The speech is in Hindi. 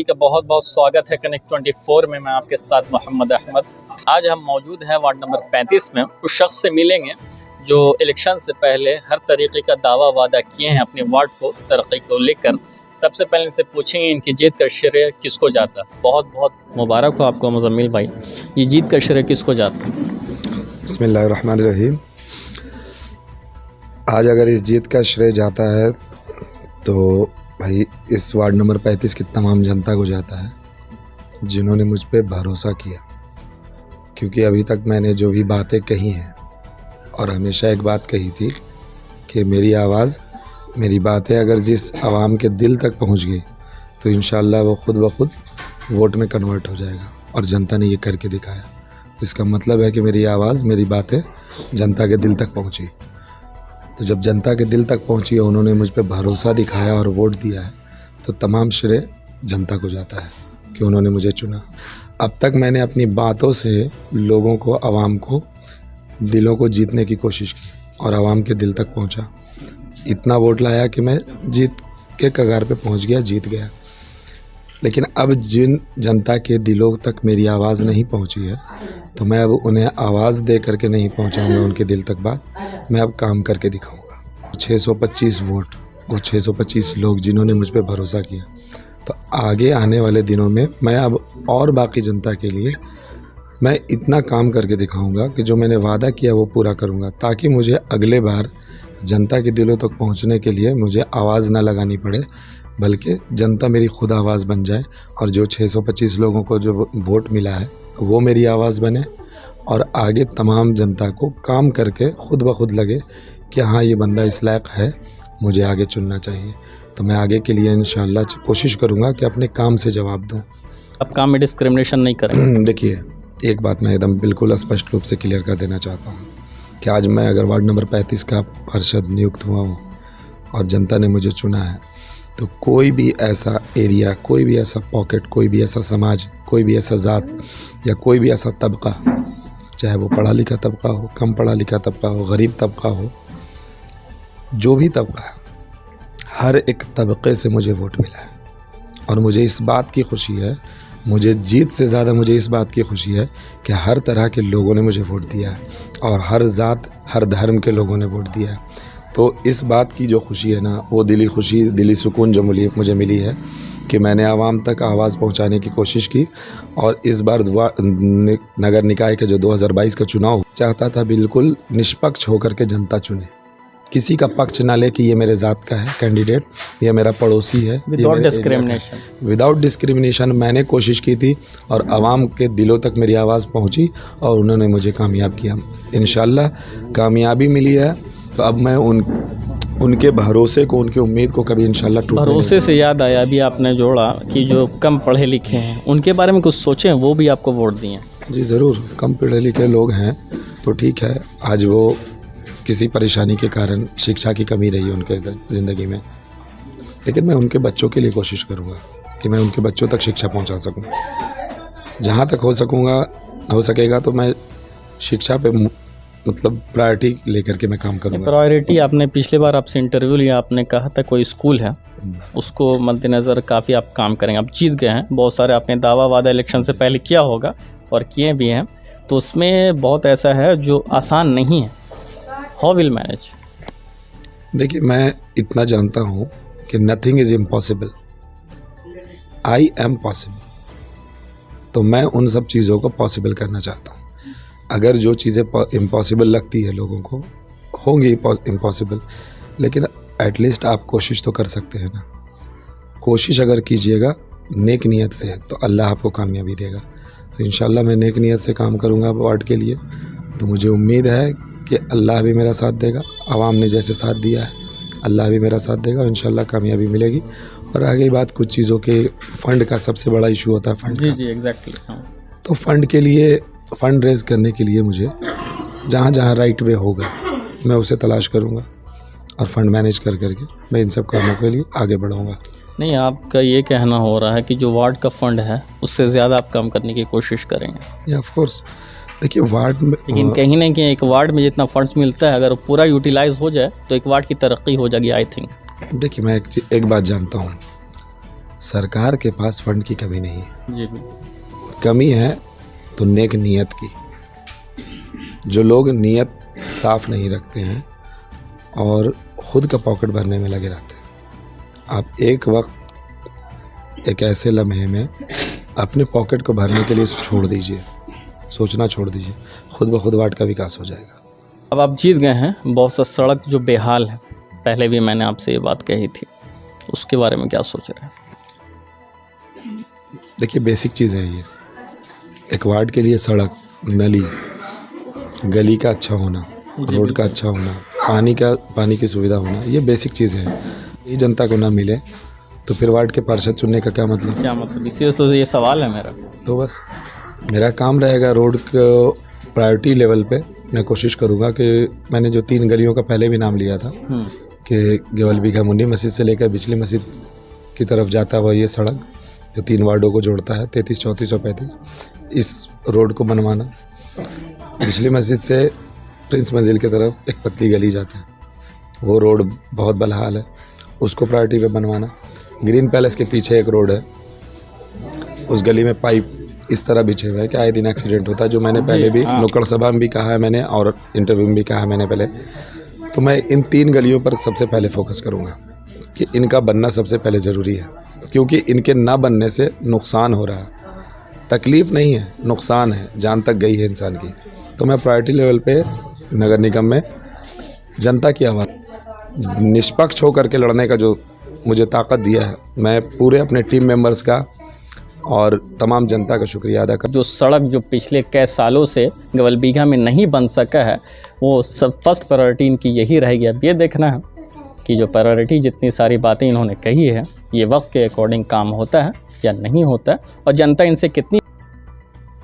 का बहुत बहुत स्वागत है कनेक्ट 24 में। मैं आपके साथ मोहम्मद अहमद। आज हम मौजूद हैं वार्ड नंबर 35 में। उस शख्स से मिलेंगे जो इलेक्शन से पहले हर तरीके का दावा वादा किए हैं अपने वार्ड को तरक्की को लेकर। सबसे पहले इनसे पूछेंगे इनकी जीत का श्रेय किसको जाता। बहुत बहुत मुबारक हो आपको मुजम्मिल भाई, ये जीत का श्रेय किसको जाता? बिस्मिल्लाहिर्रहमानिर्रहीम। आज अगर इस जीत का श्रेय जाता है तो भाई इस वार्ड नंबर 35 की तमाम जनता को जाता है, जिन्होंने मुझ पे भरोसा किया। क्योंकि अभी तक मैंने जो भी बातें कही हैं और हमेशा एक बात कही थी कि मेरी आवाज़, मेरी बातें अगर जिस आवाम के दिल तक पहुंच गई तो इंशाअल्लाह वो खुद ब खुद वोट में कन्वर्ट हो जाएगा। और जनता ने ये करके दिखाया। तो इसका मतलब है कि मेरी आवाज़, मेरी बातें जनता के दिल तक पहुंची। तो जब जनता के दिल तक पहुंची और उन्होंने मुझ पे भरोसा दिखाया और वोट दिया है, तो तमाम श्रेय जनता को जाता है कि उन्होंने मुझे चुना। अब तक मैंने अपनी बातों से लोगों को, आवाम को, दिलों को जीतने की कोशिश की और आवाम के दिल तक पहुंचा। इतना वोट लाया कि मैं जीत के कगार पे पहुंच गया, जीत गया। लेकिन अब जिन जनता के दिलों तक मेरी आवाज़ नहीं पहुंची है, तो मैं अब उन्हें आवाज़ दे करके नहीं पहुंचाऊंगा उनके दिल तक बात, मैं अब काम करके दिखाऊंगा। 625 वोट, वो 625 लोग जिन्होंने मुझ पे भरोसा किया, तो आगे आने वाले दिनों में मैं अब और बाकी जनता के लिए मैं इतना काम करके दिखाऊंगा कि जो मैंने वादा किया वो पूरा करूंगा, ताकि मुझे अगले बार जनता के दिलों तक पहुंचने के लिए मुझे आवाज़ ना लगानी पड़े, बल्कि जनता मेरी खुद आवाज़ बन जाए। और जो 625 लोगों को जो वोट मिला है वो मेरी आवाज़ बने और आगे तमाम जनता को काम करके खुद ब खुद लगे कि हाँ, ये बंदा इस लायक है, मुझे आगे चुनना चाहिए। तो मैं आगे के लिए इंशाअल्लाह कोशिश करूँगा कि अपने काम से जवाब दूँ। अब काम में डिस्क्रिमिनेशन नहीं करेंगे? देखिए, एक बात मैं एकदम बिल्कुल स्पष्ट रूप से क्लियर कर देना चाहता हूँ कि आज मैं अगर वार्ड नंबर 35 का पार्षद नियुक्त हुआ हूँ और जनता ने मुझे चुना है, तो कोई भी ऐसा एरिया, कोई भी ऐसा पॉकेट, कोई भी ऐसा समाज, कोई भी ऐसा ज़ात या कोई भी ऐसा तबका, चाहे वो पढ़ा लिखा तबका हो, कम पढ़ा लिखा तबका हो, गरीब तबका हो, जो भी तबका है, हर एक तबके से मुझे वोट मिला है। और मुझे इस बात की खुशी है, मुझे जीत से ज़्यादा मुझे इस बात की खुशी है कि हर तरह के लोगों ने मुझे वोट दिया है और हर ज़ात, हर धर्म के लोगों ने वोट दिया है। तो इस बात की जो खुशी है ना, वो दिली खुशी, दिली सुकून जो मुझे मिली है कि मैंने आवाम तक आवाज़ पहुंचाने की कोशिश की। और इस बार नगर निकाय के जो 2022 का चुनाव चाहता था, बिल्कुल निष्पक्ष होकर के जनता चुने, किसी का पक्ष ना ले कि ये मेरे ज़ात का है कैंडिडेट, ये मेरा पड़ोसी है, विदाउट डिस्क्रिमिनेशन। विदाउट डिस्क्रिमिनेशन मैंने कोशिश की थी और आवाम के दिलों तक मेरी आवाज़ पहुंची और उन्होंने मुझे कामयाब किया। इंशाअल्लाह कामयाबी मिली है, तो अब मैं उनके भरोसे को, उनकी उम्मीद को कभी इंशाअल्लाह टूटने नहीं। भरोसे से याद आया, अभी आपने जोड़ा कि जो कम पढ़े लिखे हैं उनके बारे में कुछ सोचें, वो भी आपको वोट दिए। जी ज़रूर, कम पढ़े लिखे लोग हैं तो ठीक है, आज वो किसी परेशानी के कारण शिक्षा की कमी रही है उनके ज़िंदगी में, लेकिन मैं उनके बच्चों के लिए कोशिश करूँगा कि मैं उनके बच्चों तक शिक्षा पहुँचा सकूँ। जहाँ तक हो सकेगा तो मैं शिक्षा पे मतलब प्रायोरिटी लेकर के मैं काम करूँगा। प्रायोरिटी, आपने पिछले बार आपसे इंटरव्यू लिया, आपने कहा था कोई स्कूल है उसको मद्देनज़र काफ़ी आप काम करेंगे। आप जीत गए हैं, बहुत सारे आपने दावा वादा इलेक्शन से पहले किया होगा और किए भी हैं, तो उसमें बहुत ऐसा है जो आसान नहीं है। How will manage? देखिए, मैं इतना जानता हूँ कि nothing is impossible, I am possible. तो मैं उन सब चीज़ों को पॉसिबल करना चाहता हूँ। अगर जो चीज़ें इम्पॉसिबल लगती है लोगों को, होंगी इम्पॉसिबल, लेकिन एटलीस्ट आप कोशिश तो कर सकते हैं ना। कोशिश अगर कीजिएगा नेक नीयत से, तो अल्लाह आपको कामयाबी देगा। तो इंशाअल्लाह मैं नेक नीयत से काम करूँगा वार्ड के लिए। तो मुझे उम्मीद है कि अल्लाह भी मेरा साथ देगा, आवाम ने जैसे साथ दिया है अल्लाह भी मेरा साथ देगा और इंशाअल्लाह कामयाबी मिलेगी। और आगे बात कुछ चीज़ों के फंड का सबसे बड़ा इशू होता है, फंड। जी एग्जैक्टली। तो फंड के लिए, फ़ंड रेज़ करने के लिए मुझे जहाँ जहाँ राइट वे होगा मैं उसे तलाश करूँगा और फंड मैनेज करके मैं इन सब कामों के लिए आगे बढ़ाऊँगा। नहीं, आपका ये कहना हो रहा है कि जो वार्ड का फंड है उससे ज़्यादा आप कम करने की कोशिश करेंगे? या ऑफ कोर्स, देखिए वार्ड में, लेकिन कहीं ना कहीं एक वार्ड में जितना फंड्स मिलता है अगर वो पूरा यूटिलाइज हो जाए तो एक वार्ड की तरक्की हो जाएगी, आई थिंक। देखिए, मैं एक बात जानता हूँ सरकार के पास फंड की कमी नहीं है, जी बिल्कुल। कमी है तो नेक नीयत की। जो लोग नीयत साफ नहीं रखते हैं और ख़ुद का पॉकेट भरने में लगे रहते हैं। आप एक वक्त एक ऐसे लम्हे में अपने पॉकेट को भरने के लिए छोड़ दीजिए, सोचना छोड़ दीजिए, खुद ब खुद वार्ड का विकास हो जाएगा। अब आप जीत गए हैं, बहुत सा सड़क जो बेहाल है, पहले भी मैंने आपसे ये बात कही थी, उसके बारे में क्या सोच रहे हैं? देखिए, बेसिक चीज़ है ये। एक वार्ड के लिए सड़क, नली, गली का अच्छा होना, रोड का अच्छा होना, पानी की सुविधा होना, ये बेसिक चीज़ है। ये जनता को ना मिले तो फिर वार्ड के पार्षद चुनने का क्या मतलब? इसी तो ये सवाल है मेरा। तो बस मेरा काम रहेगा रोड को प्रायोरिटी लेवल पे मैं कोशिश करूँगा कि मैंने जो 3 गलियों का पहले भी नाम लिया था कि गेवल बीघा मुंडी मस्जिद से लेकर बिचली मस्जिद की तरफ जाता हुआ ये सड़क जो 3 वार्डों को जोड़ता है 33, 34 और 35, इस रोड को बनवाना। बिचली मस्जिद से प्रिंस मंजिल की तरफ एक पतली गली जाता है, वो रोड बहुत बदहाल है, उसको प्रायोरिटी पे बनवाना। ग्रीन पैलेस के पीछे एक रोड है, उस गली में पाइप इस तरह बिछे हुए हैं कि आए दिन एक्सीडेंट होता है, जो मैंने पहले भी नुक्कड़ सभा में भी कहा है मैंने और इंटरव्यू में भी कहा है मैंने पहले। तो मैं इन 3 गलियों पर सबसे पहले फोकस करूँगा कि इनका बनना सबसे पहले ज़रूरी है, क्योंकि इनके ना बनने से नुकसान हो रहा है, तकलीफ़ नहीं है, नुकसान है, जान तक गई है इंसान की। तो मैं प्रायोरिटी लेवल पे नगर निगम में जनता की आवाज़ निष्पक्ष होकर के लड़ने का जो मुझे ताकत दिया है, मैं पूरे अपने टीम मेंबर्स का और तमाम जनता का शुक्रिया अदा कर। जो सड़क जो पिछले कई सालों से गेवल बीघा में नहीं बन सका है, वो सब फर्स्ट प्रायोरिटी इनकी यही रहेगी। अब ये देखना है कि जो प्रायोरिटी जितनी सारी बातें इन्होंने कही है, ये वक्त के अकॉर्डिंग काम होता है या नहीं होता है, और जनता इनसे कितनी